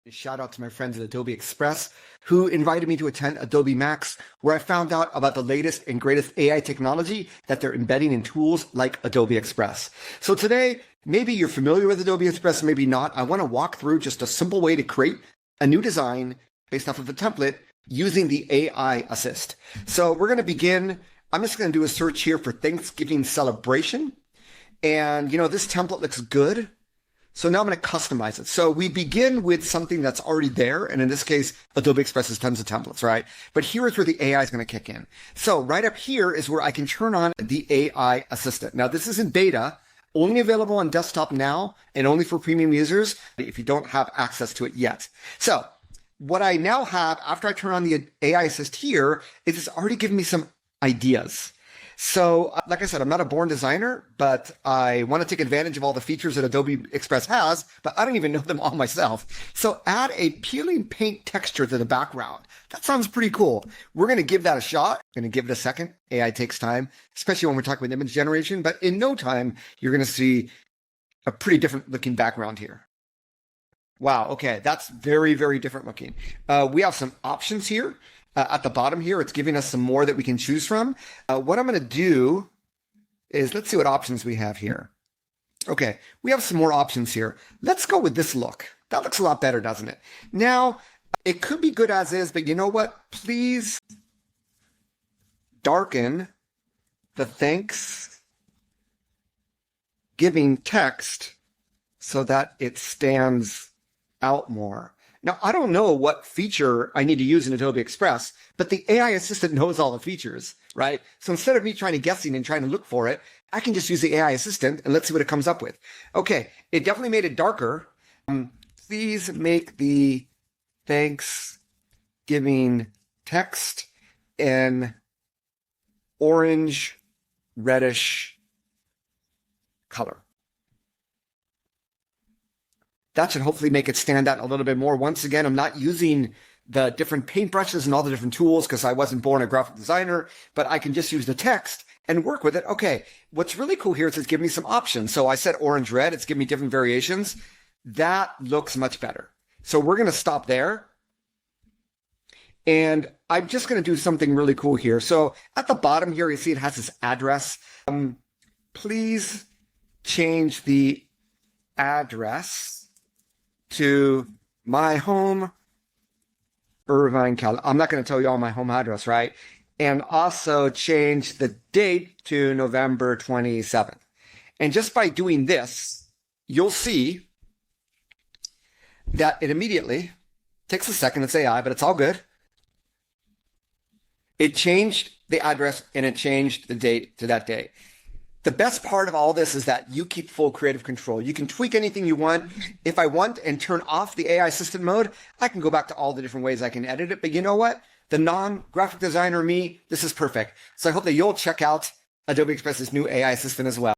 A shout out to my friends at Adobe Express who invited me to attend Adobe MAX, where I found out about the latest and greatest AI technology that they're embedding in tools like Adobe Express. So today, maybe you're familiar with Adobe Express, maybe not. I want to walk through just a simple way to create a new design based off of a template using the AI assist. So we're going to begin. I'm just going to do a search here for Thanksgiving celebration. And this template looks good. So now I'm going to customize it. So we begin with something that's already there. And in this case, Adobe Express has tons of templates, right? But here is where the AI is going to kick in. So right up here is where I can turn on the AI assistant. Now this is in beta, only available on desktop now and only for premium users if you don't have access to it yet. So what I now have after I turn on the AI assist here is it's already given me some ideas. So like I said, I'm not a born designer, but I want to take advantage of all the features that Adobe Express has, but I don't even know them all myself. So add a peeling paint texture to the background. That sounds pretty cool. We're going to give that a shot. I'm going to give it a second. AI takes time, especially when we're talking about image generation, but in no time, you're going to see a pretty different looking background here. Wow. Okay. That's very, very different looking. We have some options here. At the bottom here, it's giving us some more that we can choose from. What I'm going to do is, let's see what options we have here. Okay, we have some more options here. Let's go with this look. That looks a lot better, doesn't it? Now, it could be good as is, but you know what? Please darken the Thanksgiving text so that it stands out more. Now, I don't know what feature I need to use in Adobe Express, but the AI assistant knows all the features, right? So instead of me trying to guessing and trying to look for it, I can just use the AI assistant and let's see what it comes up with. Okay, it definitely made it darker. Please make the Thanksgiving text in orange, reddish color. That should hopefully make it stand out a little bit more. Once again, I'm not using the different paintbrushes and all the different tools because I wasn't born a graphic designer, but I can just use the text and work with it. Okay, what's really cool here is it's giving me some options. So I said orange, red. It's giving me different variations. That looks much better. So we're going to stop there. And I'm just going to do something really cool here. So at the bottom here, you see it has this address. Please change the address to my home, Irvine, California. I'm not going to tell you all my home address, right? And also change the date to November 27th. And just by doing this, you'll see that it immediately takes a second. It's AI, but it's all good. It changed the address and it changed the date to that day. The best part of all this is that you keep full creative control. You can tweak anything you want. If I want and turn off the AI assistant mode, I can go back to all the different ways I can edit it. But you know what? The non-graphic designer me, this is perfect. So I hope that you'll check out Adobe Express's new AI assistant as well.